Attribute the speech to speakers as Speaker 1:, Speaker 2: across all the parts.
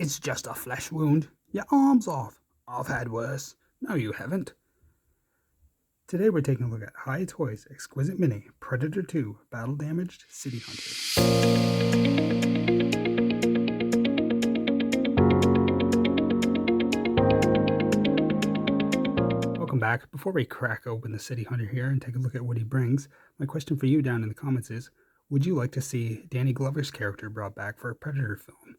Speaker 1: It's just a flesh wound. Your arm's off. I've had worse. No, you haven't. Today we're taking a look at Hiya Toys Exquisite Mini Predator 2 Battle Damaged City Hunter. Welcome back. Before we crack open the City Hunter here and take a look at what he brings, my question for you down in the comments is, would you like to see Danny Glover's character brought back for a Predator film?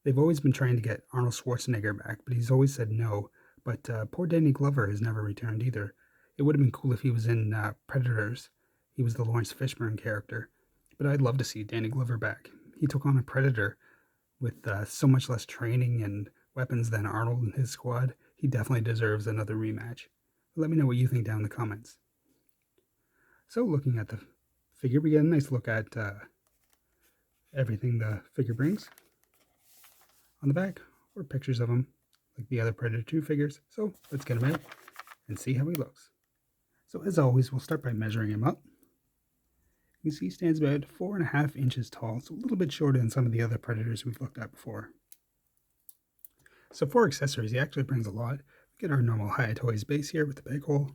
Speaker 1: They've always been trying to get Arnold Schwarzenegger back, but he's always said no. But poor Danny Glover has never returned either. It would have been cool if he was in Predators. He was the Lawrence Fishburne character. But I'd love to see Danny Glover back. He took on a Predator with so much less training and weapons than Arnold and his squad. He definitely deserves another rematch. But let me know what you think down in the comments. So looking at the figure, we get a nice look at everything the figure brings. On the back are pictures of him, like the other Predator 2 figures. So let's get him out and see how he looks. So as always, we'll start by measuring him up. You can see he stands about 4.5 inches tall, so a little bit shorter than some of the other Predators we've looked at before. So for accessories, he actually brings a lot. We get our normal Hiya Toys base here with the bag hole.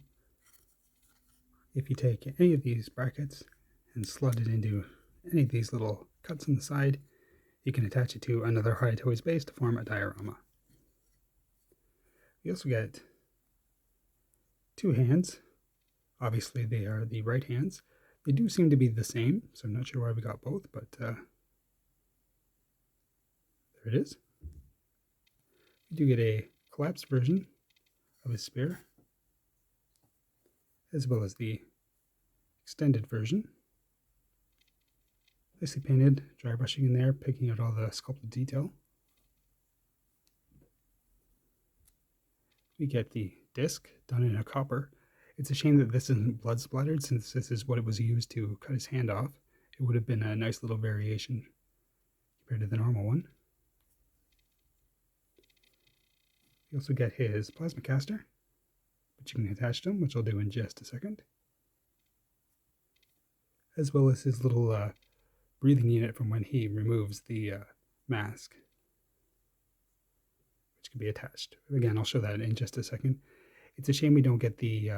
Speaker 1: If you take any of these brackets and slot it into any of these little cuts on the side, you can attach it to another Hiya Toys base to form a diorama. We also get two hands. Obviously they are the right hands. They do seem to be the same, so I'm not sure why we got both, but there it is. We do get a collapsed version of his spear, as well as the extended version. Nicely painted, dry brushing in there, picking out all the sculpted detail. We get the disc done in a copper. It's a shame that this isn't blood splattered, since this is what it was used to cut his hand off. It would have been a nice little variation compared to the normal one. We also get his plasma caster, which you can attach to him, which I'll do in just a second. As well as his little breathing unit from when he removes the mask, which can be attached. Again, I'll show that in just a second. It's a shame we don't get the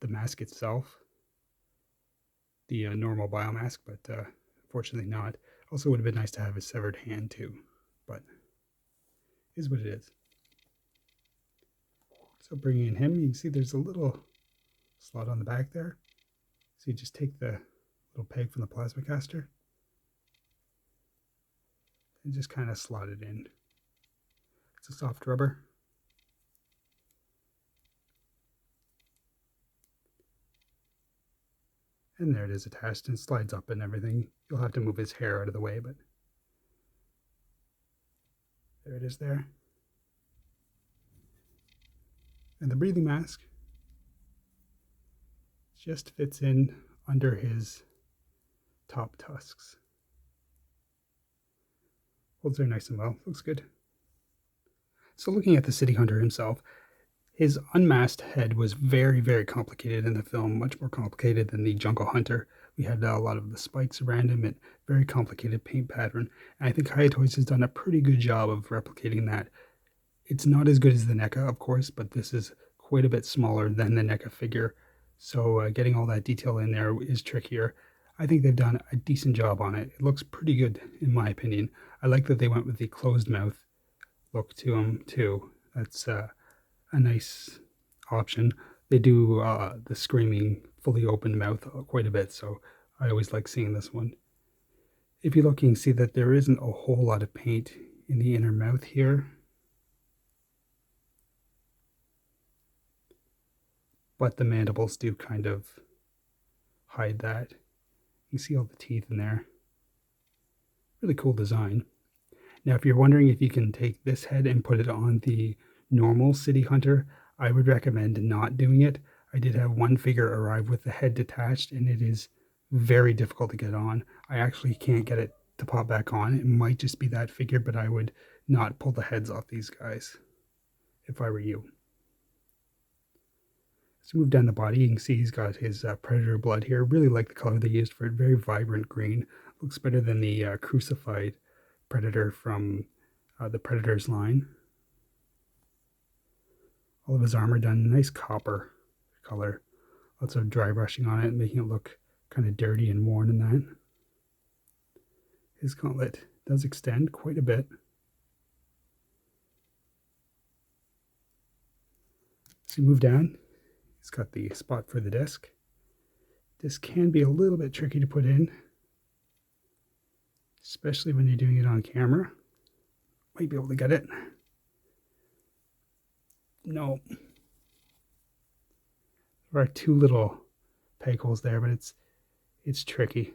Speaker 1: mask itself, the normal biomask, but fortunately not. Also would have been nice to have a severed hand too, but it is what it is. So bringing in him, you can see there's a little slot on the back there. So you just take the little peg from the plasma caster and just kind of slot it in. It's a soft rubber. And there it is attached and slides up and everything. You'll have to move his hair out of the way, but there it is there. And the breathing mask just fits in under his top tusks. Holds there nice and well. Looks good. So looking at the City Hunter himself, his unmasked head was very, very complicated in the film, much more complicated than the Jungle Hunter. We had a lot of the spikes around him and very complicated paint pattern. And I think Hiya Toys has done a pretty good job of replicating that. It's not as good as the NECA, of course, but this is quite a bit smaller than the NECA figure. So getting all that detail in there is trickier. I think they've done a decent job on it. It looks pretty good in my opinion. I like that they went with the closed mouth look to him too. That's a nice option. They do the screaming fully open mouth quite a bit, so I always like seeing this one. If you look, you can see that there isn't a whole lot of paint in the inner mouth here, but the mandibles do kind of hide that. You can see all the teeth in there. Really cool design. Now, if you're wondering if you can take this head and put it on the normal City Hunter, I would recommend not doing it. I did have one figure arrive with the head detached, and it is very difficult to get on. I actually can't get it to pop back on. It might just be that figure, but I would not pull the heads off these guys if I were you. Let's move down the body. You can see he's got his Predator blood here. Really like the color they used for it. Very vibrant green. Looks better than the crucified Predator from the Predator's line. All of his armor done nice copper color. Lots of dry brushing on it, making it look kind of dirty and worn in that. His gauntlet does extend quite a bit. As you move down, he's got the spot for the disc. This can be a little bit tricky to put in, especially when you're doing it on camera. Might be able to get it. No. There are two little peg holes there, but it's tricky.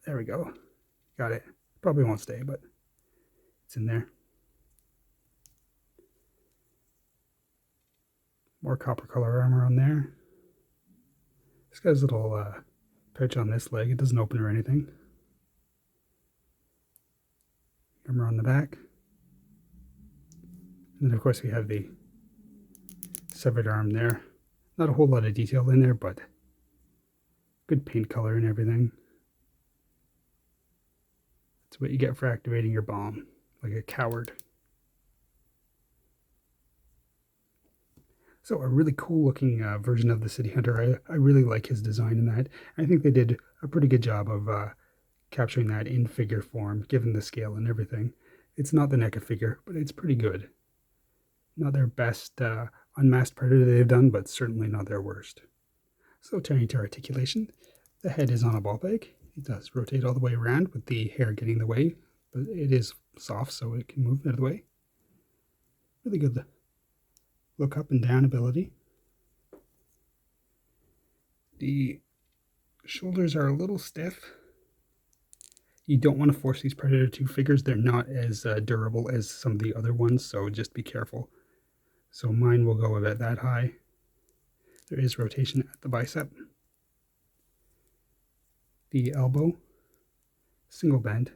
Speaker 1: There we go. Got it. Probably won't stay, but it's in there. More copper color armor on there. This guy's little pouch on this leg. It doesn't open or anything. Armor on the back. And then of course we have the severed arm there. Not a whole lot of detail in there, but good paint color and everything. That's what you get for activating your bomb, like a coward. So a really cool looking version of the City Hunter. I really like his design in that. I think they did a pretty good job of capturing that in figure form, given the scale and everything. It's not the NECA figure, but it's pretty good. Not their best unmasked Predator they've done, but certainly not their worst. So turning to articulation, the head is on a ball peg. It does rotate all the way around with the hair getting in the way, but it is soft so it can move out of the way. Really good look up and down ability. The shoulders are a little stiff. You don't want to force these Predator 2 figures. They're not as durable as some of the other ones, so just be careful. So mine will go about that high. There is rotation at the bicep. The elbow, single bend.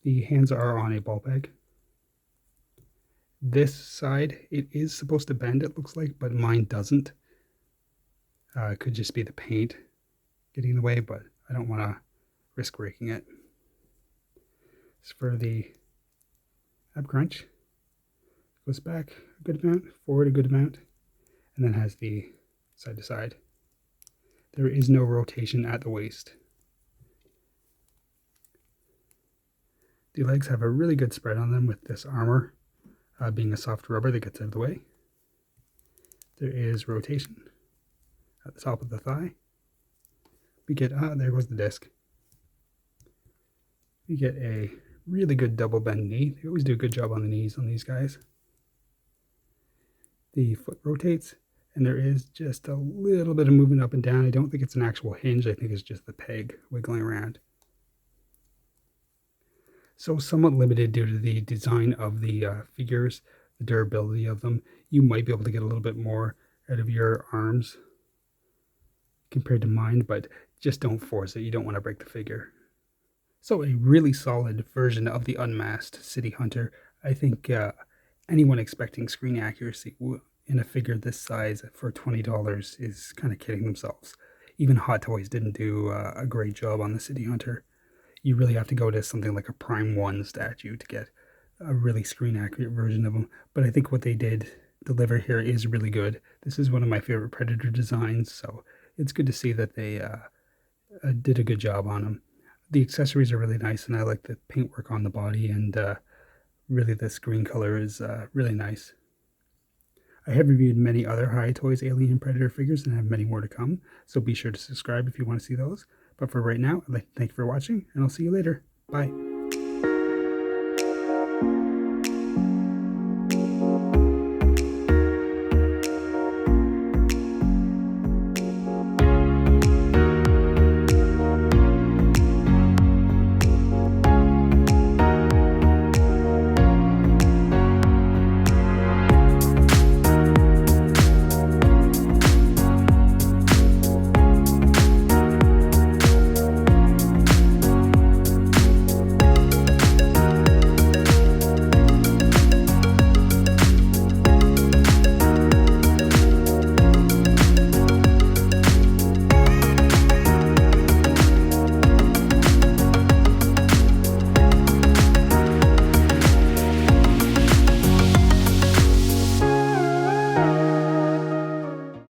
Speaker 1: The hands are on a ball peg. This side, it is supposed to bend, it looks like, but mine doesn't. It could just be the paint getting in the way, but I don't want to risk breaking it. As for the ab crunch, goes back a good amount, forward a good amount, and then has the side to side. There is no rotation at the waist. The legs have a really good spread on them with this armor being a soft rubber that gets out of the way. There is rotation at the top of the thigh. We get, there goes the disc. We get a really good double bend knee. They always do a good job on the knees on these guys. The foot rotates, and there is just a little bit of movement up and down. I don't think it's an actual hinge. I think it's just the peg wiggling around. So somewhat limited due to the design of the figures, the durability of them. You might be able to get a little bit more out of your arms compared to mine, but just don't force it. You don't want to break the figure. So a really solid version of the unmasked City Hunter. I think anyone expecting screen accuracy in a figure this size for $20 is kind of kidding themselves. Even Hot Toys didn't do a great job on the City Hunter. You really have to go to something like a Prime 1 statue to get a really screen accurate version of them. But I think what they did deliver here is really good. This is one of my favorite Predator designs, so it's good to see that they did a good job on them. The accessories are really nice, and I like the paintwork on the body, and really the screen color is really nice. I have reviewed many other Hiya Toys Alien Predator figures and have many more to come, so be sure to subscribe if you want to see those. But for right now, I'd like to thank you for watching, and I'll see you later. Bye.